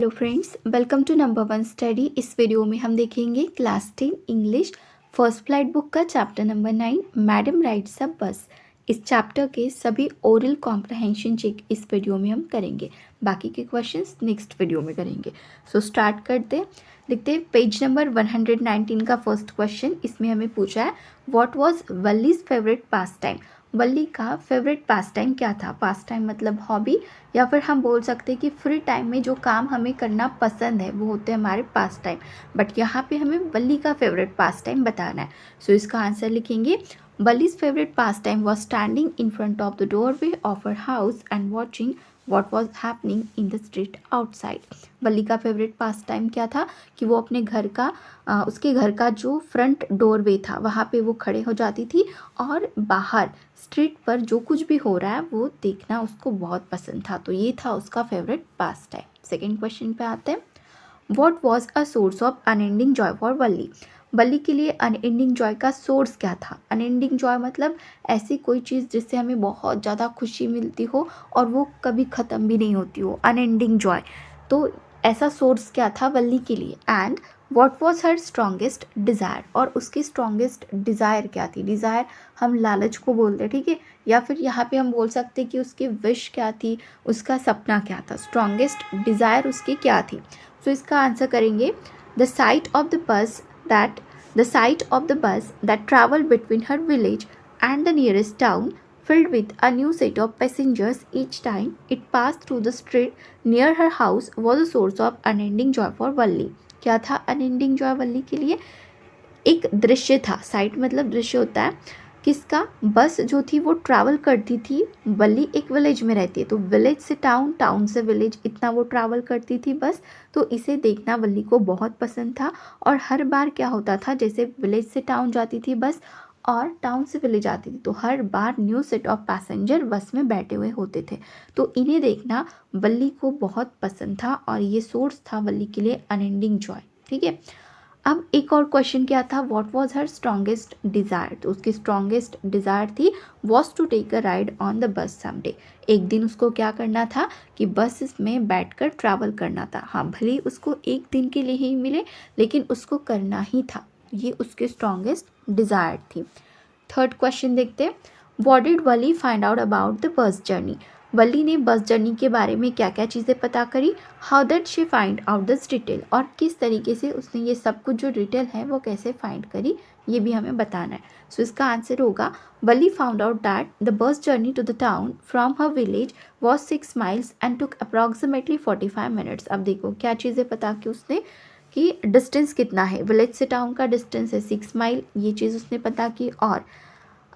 Hello friends, welcome to number one study. इस video में हम देखेंगे class 10 English First Flight book का chapter number 9 Madam Rides a Bus. इस chapter के सभी ओरल कॉम्प्रहेंशन चेक इस वीडियो में हम करेंगे, बाकी के क्वेश्चंस नेक्स्ट वीडियो में करेंगे। सो स्टार्ट करते हैं। देखते हैं पेज नंबर 119 का फर्स्ट क्वेश्चन। इसमें हमें पूछा है what was Valli's favourite pastime. Valli का फेवरेट पास टाइम क्या था। पास टाइम मतलब हॉबी, या फिर हम बोल सकते हैं कि फ्री टाइम में जो काम हमें करना पसंद है वो होते हैं हमारे पास टाइम। बट यहाँ पे हमें वल्ली का फेवरेट पास टाइम बताना है। सो इसका आंसर लिखेंगे Valli's favourite pastime was standing in front of the doorway of her house and watching what was happening in the street outside. Valli का फेवरेट पास टाइम क्या था कि वो अपने घर का उसके घर का जो फ्रंट डोरवे था वहाँ पे वो खड़े हो जाती थी और बाहर स्ट्रीट पर जो कुछ भी हो रहा है वो देखना उसको बहुत पसंद था। तो ये था उसका favourite pastime. Second question पे आते हैं। What was a source of unending joy for Valli. Valli के लिए अनएंडिंग जॉय का सोर्स क्या था। अनएंडिंग जॉय मतलब ऐसी कोई चीज़ जिससे हमें बहुत ज़्यादा खुशी मिलती हो और वो कभी ख़त्म भी नहीं होती हो, अनएंडिंग जॉय। तो ऐसा सोर्स क्या था वल्ली के लिए। And what was her strongest desire, और उसकी स्ट्रॉन्गेस्ट डिज़ायर क्या थी। डिज़ायर हम लालच को बोलते हैं, ठीक है, या फिर यहाँ पे हम बोल सकते हैं कि उसकी विश क्या थी, उसका सपना क्या था। स्ट्रॉन्गेस्ट डिज़ायर उसकी क्या थी। सो इसका आंसर करेंगे the site of the bus that travel between her village and the nearest town filled with a new set of passengers each time it passed through the street near her house was a source of unending joy for Valli। क्या था unending joy वल्ली के लिए। एक दृश्य था। Site मतलब दृश्य होता है किसका। बस जो थी वो ट्रैवल करती थी। वल्ली एक विलेज में रहती है तो विलेज से टाउन, टाउन से विलेज, इतना वो ट्रैवल करती थी बस। तो इसे देखना वल्ली को बहुत पसंद था। और हर बार क्या होता था, जैसे विलेज से टाउन जाती थी बस और टाउन से विलेज आती थी तो हर बार new set of passenger bus में बैठे हुए होते थे। तो इन्हें देखना वल्ली को बहुत पसंद था और ये सोर्स था वल्ली के लिए अनएंडिंग जॉय। ठीक है। अब एक और क्वेश्चन क्या था, what was her strongest desire. तो उसकी स्ट्रॉन्गेस्ट डिज़ायर थी was to take a ride on the bus someday. एक दिन उसको क्या करना था कि बस में बैठकर ट्रैवल करना था। हाँ, भले उसको एक दिन के लिए ही मिले लेकिन उसको करना ही था। ये उसकी स्ट्रॉन्गेस्ट डिज़ायर थी। थर्ड क्वेश्चन देखते हैं। What did Valli find out about the bus journey. Valli ने बस जर्नी के बारे में क्या क्या चीज़ें पता करी। How that she find out this detail, और किस तरीके से उसने ये सब कुछ जो डिटेल है वो कैसे फाइंड करी, ये भी हमें बताना है। सो इसका आंसर होगा Valli found out that the bus journey to the town from her village was 6 miles and took approximately 45 minutes। अब देखो क्या चीज़ें पता की उसने कि डिस्टेंस कितना है। विलेज से टाउन का डिस्टेंस है 6 mile, ये चीज़ उसने पता की। और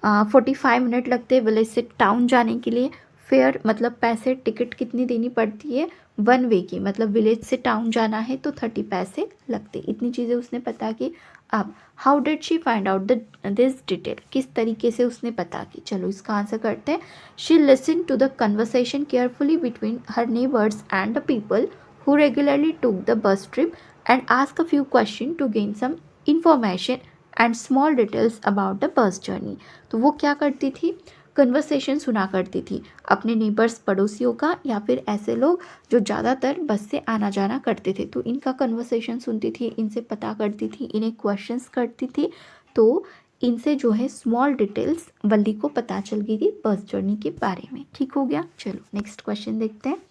45 मिनट लगते हैं विलेज से टाउन जाने के लिए। फेयर मतलब पैसे, टिकट कितनी देनी पड़ती है वन वे की, मतलब विलेज से टाउन जाना है तो 30 पैसे लगते। इतनी चीज़ें उसने पता की। अब how did she find out this detail, किस तरीके से उसने पता की। चलो इसका आंसर करते हैं। She listen to the conversation carefully between her neighbours and the people who regularly took the bus trip and asked a few questions to gain some information and small details about the bus journey। तो वो क्या करती थी, conversation सुना करती थी अपने neighbours, पड़ोसियों का, या फिर ऐसे लोग जो ज़्यादातर बस से आना जाना करते थे। तो इनका कन्वर्सेशन सुनती थी, इनसे पता करती थी, इन्हें क्वेश्चंस करती थी। तो इनसे जो है स्मॉल डिटेल्स वल्ली को पता चल गई थी बस जर्नी के बारे में। ठीक हो गया। चलो नेक्स्ट क्वेश्चन देखते हैं।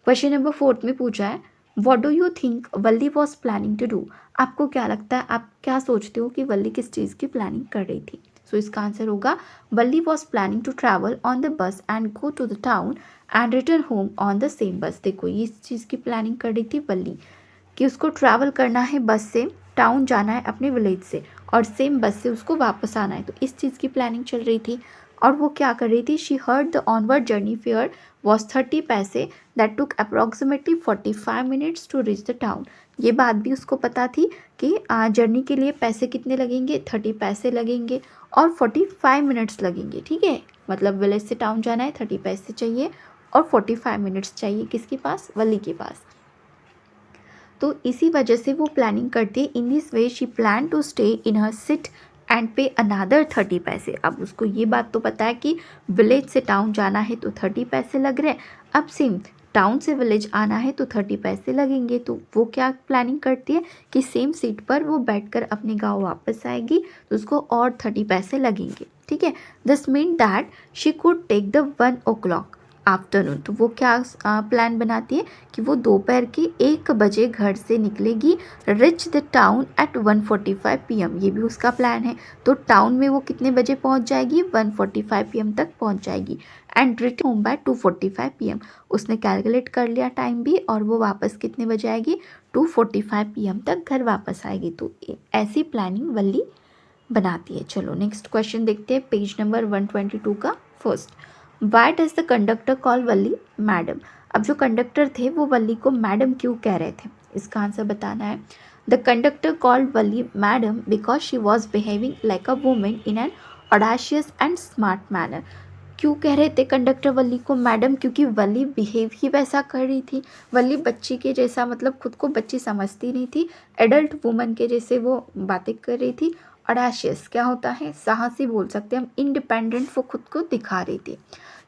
क्वेश्चन नंबर 4 में पूछा है what do you think Valli was planning to do. आपको क्या लगता है, आप क्या सोचते हो कि वल्ली किस चीज़ की प्लानिंग कर रही थी। सो इसका आंसर होगा Valli was planning to travel on the bus and go to the town and return home on the same bus. देखो ये इस चीज़ की प्लानिंग कर रही थी वल्ली कि उसको ट्रैवल करना है बस से, टाउन जाना है अपने विलेज से और सेम बस से उसको वापस आना है। तो इस चीज़ की प्लानिंग चल रही थी। और वो क्या कर रही थी, she heard the onward journey fare was 30 paise that took approximately 45 minutes to reach the town. ये बात भी उसको पता थी कि जर्नी के लिए पैसे कितने लगेंगे, 30 पैसे लगेंगे और 45 मिनट्स लगेंगे। ठीक है, मतलब विलेज से टाउन जाना है, 30 पैसे चाहिए और 45 मिनट्स चाहिए किसके पास, वल्ली के पास। तो इसी वजह से वो प्लानिंग करती है। In this way she plan to stay in her seat and pay another 30 पैसे। अब उसको ये बात तो पता है कि विलेज से टाउन जाना है तो 30 पैसे लग रहे हैं। अब सेम टाउन से विलेज आना है तो 30 पैसे लगेंगे। तो वो क्या प्लानिंग करती है कि सेम सीट पर वो बैठकर अपने गांव वापस आएगी, तो उसको और 30 पैसे लगेंगे। ठीक है, this mean that she could take the 1 o'clock afternoon. तो वो क्या प्लान बनाती है कि वो दोपहर के 1 बजे घर से निकलेगी, rich the town eight 1:45 PM। ये भी उसका प्लान है। तो टाउन में वो कितने बजे पहुंच जाएगी? 1:45 PM तक पहुंच जाएगी। And return home by 2:45 PM। उसने कैलकुलेट कर लिया टाइम भी, और वो वापस कितने बजे आएगी? 2:45 PM तक घर वापस आएगी। तो ऐसी प्लानिंग वल्ली बनाती है। चलो नेक्स्ट क्वेश्चन देखते हैं, पेज नंबर 122 का first. Why does the conductor call Valli madam? अब जो कंडक्टर थे वो वल्ली को मैडम क्यों कह रहे थे, इसका आंसर बताना है। The conductor called Valli madam because she was behaving like a women in an audacious and smart manner. क्यों कह रहे थे कंडक्टर वल्ली को मैडम? क्योंकि वल्ली बिहेव ही वैसा कर रही थी। वल्ली बच्ची के जैसा, मतलब खुद को बच्ची समझती नहीं थी, एडल्ट वुमन के जैसे वो बातें कर रही थी। ऑडाशियस क्या होता है? साहसी बोल सकते हैं हम। इंडिपेंडेंट वो खुद को दिखा रही थी।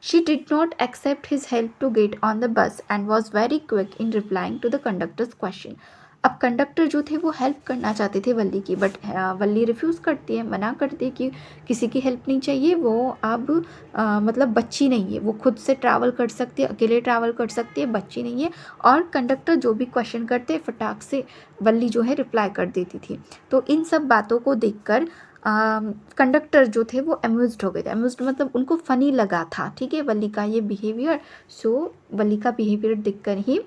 She did not accept his help to get on the bus and was very quick in replying to the conductor's question. अब कंडक्टर जो थे वो हेल्प करना चाहते थे वल्ली की, बट वल्ली रिफ्यूज़ करती है, मना करती है कि किसी की हेल्प नहीं चाहिए। वो अब मतलब बच्ची नहीं है, वो खुद से ट्रैवल कर सकती है, अकेले ट्रैवल कर सकती है, बच्ची नहीं है। और कंडक्टर जो भी क्वेश्चन करते फटाक से वल्ली जो है रिप्लाई कर देती थी। तो इन सब बातों को देखकर कंडक्टर जो थे वो अम्यूज्ड हो गए थे। अम्यूज्ड मतलब उनको फ़नी लगा था, ठीक है, वल्ली का ये बिहेवियर। सो वल्ली का बिहेवियर देखकर ही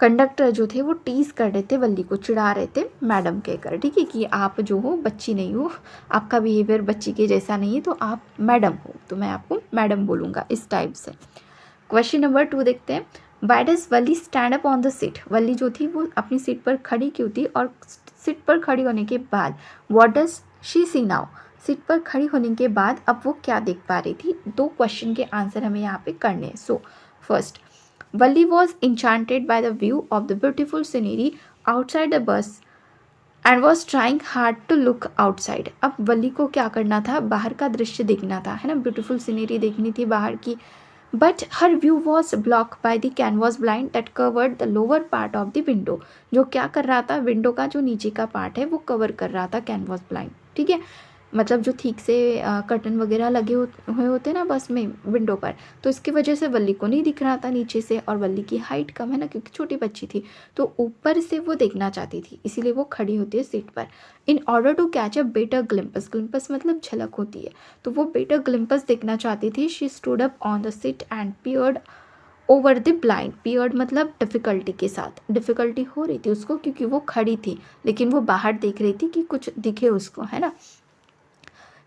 कंडक्टर जो थे वो टीज़ कर रहे थे, वल्ली को चिढ़ा रहे थे मैडम कहकर, ठीक है, कि आप जो हो बच्ची नहीं हो, आपका बिहेवियर बच्ची के जैसा नहीं है, तो आप मैडम हो, तो मैं आपको मैडम बोलूँगा, इस टाइप से। क्वेश्चन नंबर 2 देखते हैं। Why does Valli stand up on the seat? Valli जो थी वो अपनी सीट पर खड़ी क्यों थी? और सीट पर खड़ी होने के बाद what does she see now? Seat पर खड़ी होने के बाद अब वो क्या देख पा रही थी? 2 क्वेश्चन के आंसर हमें यहाँ पे करने हैं। So first, Valli was enchanted by the view of the beautiful scenery outside the bus and was trying hard to look outside. अब वल्ली को क्या करना था? बाहर का दृश्य देखना था, है ना, ब्यूटीफुल सीनरी देखनी थी बाहर की। But her view was block by the canvas blind that covered the lower part of the window. जो क्या कर रहा था? विंडो का जो नीचे का पार्ट है वो कवर कर रहा था कैनवास ब्लाइंड, ठीक है, मतलब जो ठीक से कर्टन वगैरह लगे हुए होते ना बस में विंडो पर, तो इसकी वजह से वल्ली को नहीं दिख रहा था नीचे से। और वल्ली की हाइट कम है ना, क्योंकि छोटी बच्ची थी, तो ऊपर से वो देखना चाहती थी, इसीलिए वो खड़ी होती है सीट पर। In order to catch a better glimpse, glimpse मतलब झलक होती है, तो वो बेटर ग्लिम्पस देखना चाहती थी। She stood up on the seat and peered over the blind. Peered मतलब डिफ़िकल्टी के साथ, डिफ़िकल्टी हो रही थी उसको क्योंकि वो खड़ी थी, लेकिन वो बाहर देख रही थी कि कुछ दिखे उसको, है ना।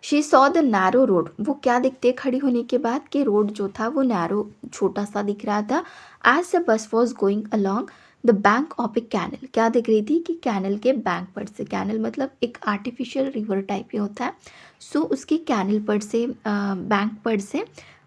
She saw the narrow road. वो क्या दिखते खड़ी होने के बाद कि रोड जो था वो नैरो, छोटा सा दिख रहा था। As the bus was going along the bank of a canal. क्या दिख रही थी? कि कैनल के बैंक पर से, कैनल मतलब एक आर्टिफिशियल रिवर टाइप ही होता है, सो उसकी कैनल पर से, बैंक पर से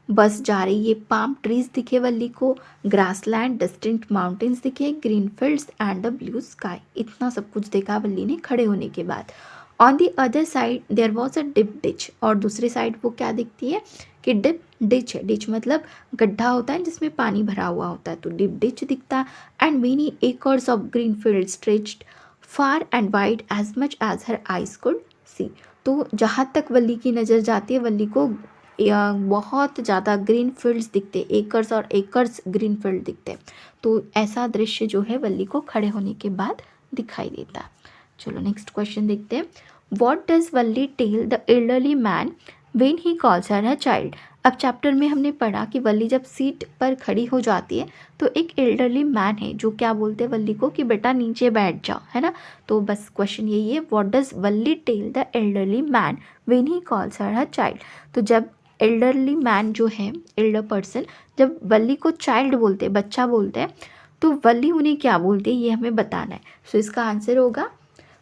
बस जा रही है। पाम ट्रीज दिखे वल्ली को, ग्रासलैंड, डिस्टेंट माउंटेन्स दिखे, green fields and the blue sky. इतना सब कुछ देखा वल्ली ने खड़े होने के बाद। On the other side there was a deep ditch. और दूसरी साइड वो क्या दिखती है? कि डिप डिच है। डिच मतलब गड्ढा होता है जिसमें पानी भरा हुआ होता है, तो डिप डिच दिखता। And many acres of green field stretched far and wide as much as her eyes could see. तो जहाँ तक वल्ली की नज़र जाती है, वल्ली को बहुत ज़्यादा ग्रीन फील्ड्स दिखते, एकर्स और एकर्स ग्रीन फील्ड दिखते। तो ऐसा दृश्य जो है वल्ली को खड़े होने के बाद दिखाई देता है। चलो नेक्स्ट क्वेश्चन देखते हैं। What does Valli tell the elderly man when he calls her child? अब चैप्टर में हमने पढ़ा कि वल्ली जब सीट पर खड़ी हो जाती है तो एक एल्डरली मैन है जो क्या बोलते हैं वल्ली को कि बेटा नीचे बैठ जाओ, है ना। तो बस क्वेश्चन यही है, what does Valli tell the elderly man when he calls her child? तो जब एल्डरली मैन जो है, एल्डर पर्सन, जब वल्ली को चाइल्ड बोलते हैं, बच्चा बोलते हैं, तो वल्ली उन्हें क्या बोलती है ये हमें बताना है। सो इसका आंसर होगा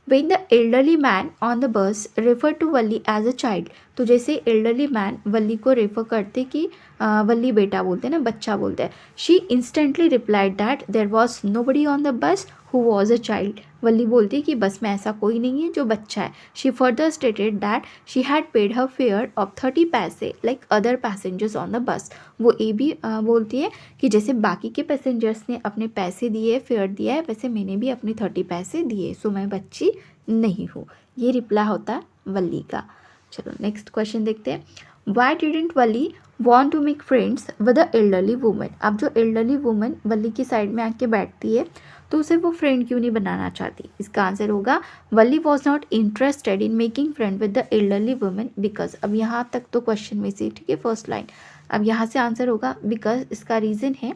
when the elderly man on the bus referred to Valli as a child। तो जैसे एल्डरली मैन वल्ली को रेफर करते कि वल्ली बेटा बोलते हैं ना, बच्चा बोलते हैं। She instantly replied that there was nobody on the bus who was a child. Valli बोलती है कि बस में ऐसा कोई नहीं है जो बच्चा है। She further stated that she had paid her fair of 30 पैसे like other passengers on the बस। वो ये भी बोलती है कि जैसे बाकी के पैसेंजर्स ने अपने पैसे दिए, फेयर दिया है, वैसे मैंने भी अपने 30 पैसे दिए, सो मैं बच्ची नहीं हूँ। ये रिप्लाई होता है वल्ली का। चलो नेक्स्ट क्वेश्चन देखते हैं। Why didn't Valli want to make friends with the elderly woman. अब जो एल्डरली वुमन वल्ली की साइड में आके बैठती है तो उसे वो फ्रेंड क्यों नहीं बनाना चाहती। इसका आंसर होगा Valli was not interested in making friend with the elderly woman because. अब यहाँ तक तो क्वेश्चन में से, ठीक है, फर्स्ट लाइन। अब यहाँ से आंसर होगा बिकॉज। इसका रीज़न है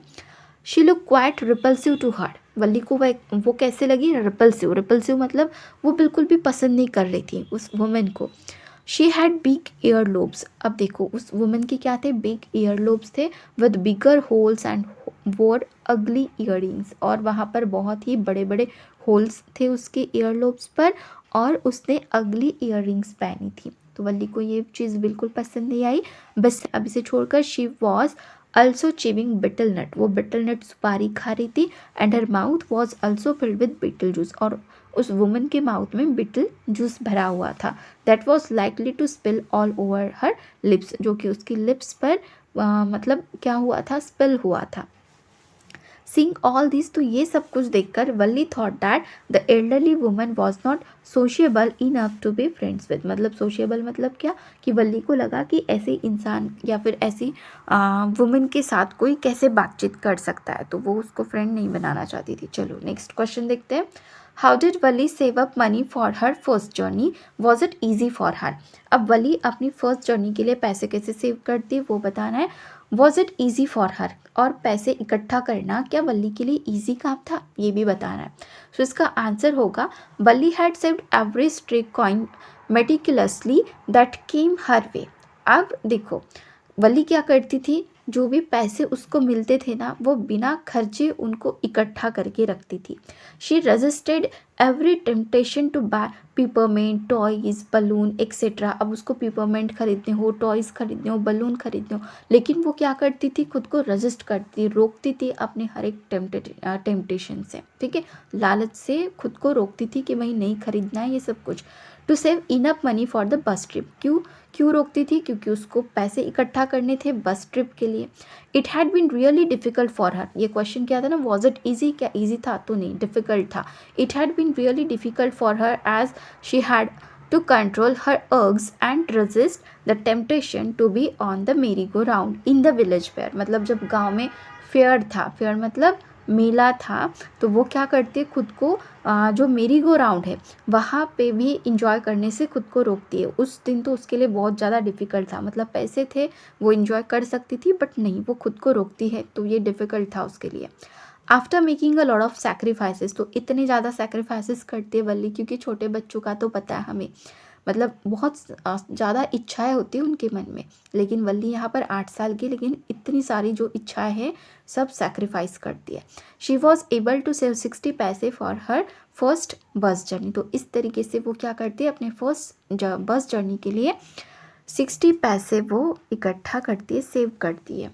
she look quite repulsive to her. Valli को वो कैसे लगी, रिपल्सिव। रिपल्सिव मतलब वो बिल्कुल भी पसंद नहीं कर रही थी उस वुमेन को। She had big year lobes. अब देखो उस वुमेन के क्या थे, बिग ईयर लोब्स थे विद बिगर होल्स एंड वोर अगली ईयरिंग्स। और वहाँ पर बहुत ही बड़े बड़े होल्स थे उसके ईयर लोब्स पर, और उसने अगली ईयरिंग्स पहनी थी। तो वल्ली को ये चीज़ बिल्कुल पसंद नहीं आई। बस अब इसे छोड़कर she was also chewing betel nut। वो betel nut सुपारी खा रही थी। And her mouth was also filled with betel juice. और उस वुमन के माउथ में betel जूस भरा हुआ था। That was likely to spill all over her lips. जो कि उसकी लिप्स पर मतलब क्या हुआ था, स्पिल हुआ था। Seeing all this, तो ये सब कुछ देखकर वल्ली thought that the elderly woman was not sociable enough to be friends with। मतलब sociable मतलब क्या, कि वल्ली को लगा कि ऐसे इंसान या फिर ऐसी वुमेन के साथ कोई कैसे बातचीत कर सकता है, तो वो उसको फ्रेंड नहीं बनाना चाहती थी। चलो नेक्स्ट क्वेश्चन देखते हैं। How did Wali save up money for her first journey, was it easy for her. अब वली अपनी फर्स्ट जर्नी के लिए पैसे कैसे सेव करती है वो बताना है। Was it easy for her, और पैसे इकट्ठा करना क्या वल्ली के लिए ईजी काम था, ये भी बताना है। सो इसका आंसर होगा Valli had saved every stray coin meticulously that came her way. अब देखो वल्ली क्या करती थी, जो भी पैसे उसको मिलते थे ना, वो बिना खर्चे उनको इकट्ठा करके रखती थी। She resisted every temptation to buy peppermint, toys, balloon etcetera. अब उसको पिपरमेंट खरीदने हो, टॉयज़ खरीदने हो, बलून खरीदने हो, लेकिन वो क्या करती थी, खुद को रेजिस्ट करती, रोकती थी अपने हर एक टेम्पटेशन से, ठीक है, लालच से खुद को रोकती थी कि भाई नहीं खरीदना है ये सब कुछ। To save enough money for the bus trip. क्यों रोकती थी, क्योंकि उसको पैसे इकट्ठा करने थे बस ट्रिप के लिए। It had been really difficult for her. ये क्वेश्चन क्या था ना, वॉज इट ईजी, क्या ईजी था, तो नहीं, डिफ़िकल्ट था। It had been really difficult for her as she had to control her urges and resist the temptation to be on the merry go round in the village fair. मतलब जब गाँव में fair था, fair मतलब मेला था, तो वो क्या करती है, खुद को जो मेरी गो राउंड है वहाँ पे भी इंजॉय करने से खुद को रोकती है। उस दिन तो उसके लिए बहुत ज़्यादा डिफ़िकल्ट था, मतलब पैसे थे वो इंजॉय कर सकती थी बट नहीं, वो खुद को रोकती है, तो ये डिफ़िकल्ट था उसके लिए। After making a lot of sacrifices, तो इतने ज़्यादा सैक्रिफाइसेस करती है वल्ली, क्योंकि छोटे बच्चों का तो पता है हमें, मतलब बहुत ज़्यादा इच्छाएं होती हैं उनके मन में, लेकिन वल्ली यहाँ पर 8 साल की, लेकिन इतनी सारी जो इच्छाएं हैं सब सैक्रिफाइस करती है। She was able to save 60 paise for her first bus journey. तो इस तरीके से वो क्या करती है, अपने फर्स्ट बस जर्नी के लिए 60 पैसे वो इकट्ठा करती है, सेव करती है।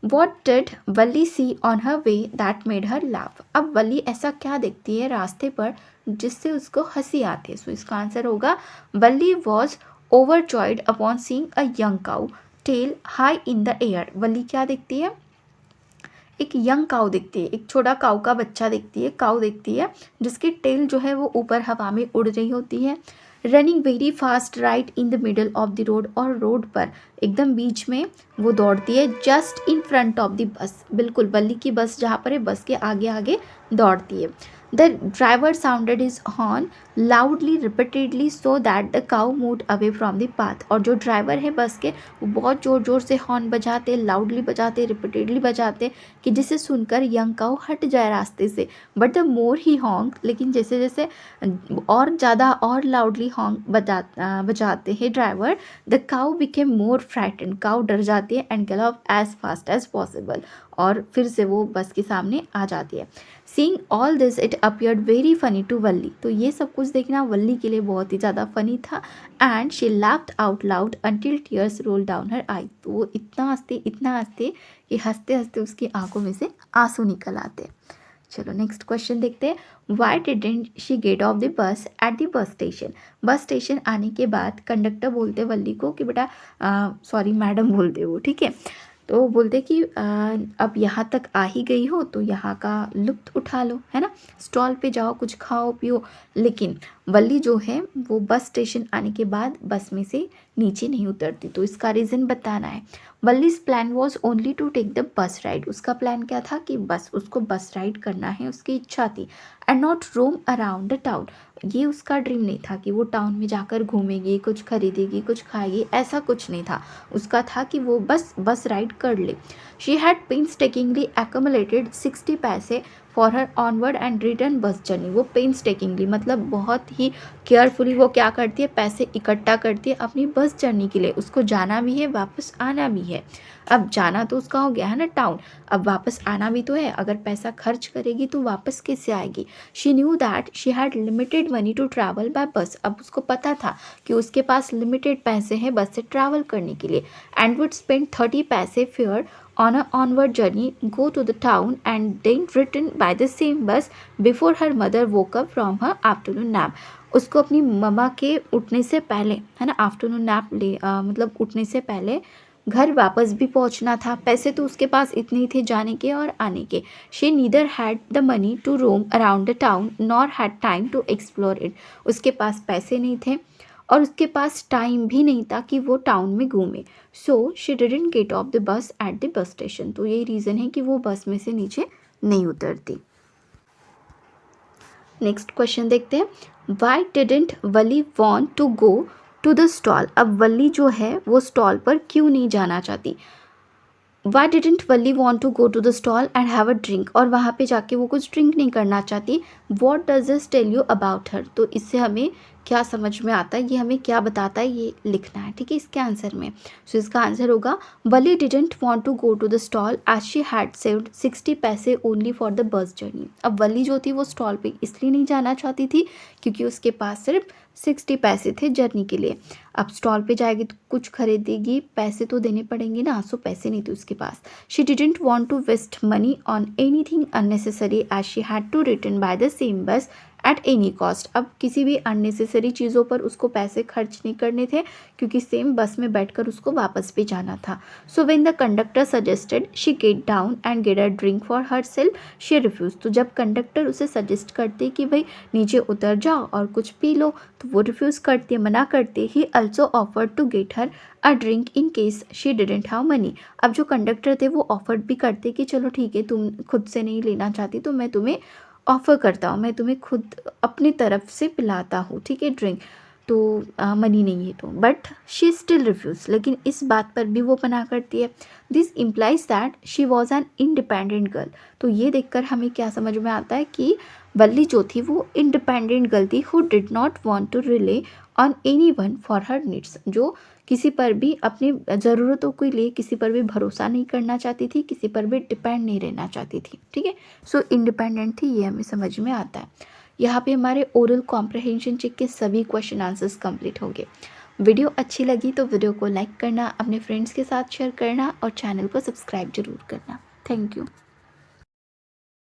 What did Valli see on her way that made her laugh. अब वल्ली ऐसा क्या देखती है रास्ते पर जिससे उसको हंसी आती है। सो इसका आंसर होगा Valli was overjoyed upon seeing a young cow tail high in the air. Valli क्या देखती है, एक यंग काउ देखती है, एक छोटा काउ का बच्चा देखती है, काउ देखती है जिसकी टेल जो है वो ऊपर हवा में उड़ रही होती है। Running very fast right in the middle of the road, और रोड पर एकदम बीच में वो दौड़ती है। Just in front of the bus, बिल्कुल वल्ली की बस जहाँ पर है बस के आगे आगे दौड़ती है। The driver sounded his horn loudly repeatedly so that the cow moved away from the path. और जो ड्राइवर है बस के वो बहुत ज़ोर ज़ोर से हॉर्न बजाते, लाउडली बजाते, रिपीटेडली बजाते, कि जिसे सुनकर यंग काउ हट जाए रास्ते से। बट द मोर ही हॉन्क, लेकिन जैसे जैसे और ज़्यादा और लाउडली हॉन्क बजाते हैं driver, the cow became more frightened. Cow डर जाती है and gallop as fast as possible, और फिर से वो बस के सामने आ जाती है। Seeing all this it appeared very funny to Valli. तो ये सब कुछ देखना वल्ली के लिए बहुत ही ज़्यादा फनी था। And she laughed out loud until tears rolled down her eye। तो वो इतना हंसते कि हंसते हंसते उसकी आंखों में से आंसू निकल आते। चलो नेक्स्ट क्वेश्चन देखते हैं। Why didn't she get of the bus at the bus station. Bus station आने के बाद कंडक्टर बोलते वल्ली को कि बेटा सॉरी मैडम बोलते वो, ठीक है, तो वो बोलते कि अब यहाँ तक आ ही गई हो तो यहाँ का लुत्फ उठा लो, है ना, स्टॉल पे जाओ, कुछ खाओ पियो। लेकिन वल्ली जो है वो बस स्टेशन आने के बाद बस में से नीचे नहीं उतरती। तो इसका रीज़न बताना है। Valli's plan was only to take the bus ride. उसका प्लान क्या था कि बस उसको बस राइड करना है, उसकी इच्छा थी। And not Rome around the town. ये उसका ड्रीम नहीं था कि वो टाउन में जाकर घूमेगी, कुछ खरीदेगी, कुछ खाएगी, ऐसा कुछ नहीं था। उसका था कि वो बस राइड कर ले। She had पेन्सटेकिंगली accumulated 60 paise for her onward and return bus journey. वो पेन्सटेकिंगली मतलब बहुत ही केयरफुली वो क्या करती है, पैसे इकट्ठा करती है अपनी बस जर्नी के लिए। उसको जाना भी है, वापस आना भी है। अब जाना तो उसका हो गया है ना टाउन, अब वापस आना भी तो है। अगर पैसा खर्च करेगी तो वापस कैसे आएगी। She knew that she had limited money to travel by bus. अब उसको पता था कि उसके पास लिमिटेड पैसे हैं बस से ट्रैवल करने के लिए। एंड वुड स्पेंड 30 पैसे fair on a onward journey, go to the town and then return by the same bus before her mother woke up from her afternoon nap। उसको अपनी मम्मा के उठने से पहले, है ना, आफ्टरनून नैप मतलब उठने से पहले घर वापस भी पहुंचना था। पैसे तो उसके पास इतने ही थे जाने के और आने के। She neither had the money to roam around the town nor had time to explore it. उसके पास पैसे नहीं थे और उसके पास टाइम भी नहीं था कि वो टाउन में घूमे। So she didn't get of the bus at the bus station. तो यही रीज़न है कि वो बस में से नीचे नहीं उतरती। नेक्स्ट क्वेश्चन देखते हैं। Why didn't Valli want to go to the stall. अब वली जो है वो स्टॉल पर क्यों नहीं जाना चाहती। Why didn't Valli want to go to the stall and have a drink. और वहाँ पे जाके वो कुछ ड्रिंक नहीं करना चाहती। What does this tell you about her. तो इससे हमें क्या समझ में आता है, ये हमें क्या बताता है, ये लिखना है, ठीक है, इसके आंसर में। सो इसका आंसर होगा Valli didn't want to go to the stall as she had saved 60 पैसे only for the bus journey. अब वली जो थी वो स्टॉल पे इसलिए नहीं जाना चाहती थी क्योंकि उसके पास सिर्फ 60 पैसे थे जर्नी के लिए। अब स्टॉल पे जाएगी तो कुछ खरीदेगी, पैसे तो देने पड़ेंगे ना, सो पैसे नहीं थे उसके पास। She didn't want to waste money on anything unnecessary as she had to return by the same bus at any cost. अब किसी भी अननेसेसरी चीज़ों पर उसको पैसे खर्च नहीं करने थे क्योंकि सेम बस में बैठकर उसको वापस भी जाना था। So when the conductor suggested she get down and get a drink for herself she refuse. तो जब कंडक्टर उसे सजेस्ट करते कि भाई नीचे उतर जाओ और कुछ पी लो तो वो रिफ्यूज़ करती है, मना करती है। He also offered to get her a drink in case she didn't have money. अब जो कंडक्टर थे वो ऑफर्ड भी करते कि चलो ठीक है, तुम खुद से नहीं लेना चाहती तो मैं तुम्हें ऑफ़र करता हूँ, मैं तुम्हें खुद अपनी तरफ से पिलाता हूँ, ठीक है, ड्रिंक, तो मनी नहीं है तो। But she still refuse. लेकिन इस बात पर भी वो मना करती है। This implies that she was an independent girl. तो ये देखकर हमें क्या समझ में आता है कि वल्ली जो थी वो इंडिपेंडेंट गर्ल थी, who did not want to rely on any one for her needs. जो किसी पर भी अपनी ज़रूरतों के लिए किसी पर भी भरोसा नहीं करना चाहती थी, किसी पर भी डिपेंड नहीं रहना चाहती थी, ठीक है। सो इंडिपेंडेंट थी, ये हमें समझ में आता है। यहाँ पे हमारे ओरल कॉम्प्रहेंशन चेक के सभी क्वेश्चन आंसर्स कंप्लीट हो गए। वीडियो अच्छी लगी तो वीडियो को लाइक करना, अपने फ्रेंड्स के साथ शेयर करना और चैनल को सब्सक्राइब जरूर करना। Thank you.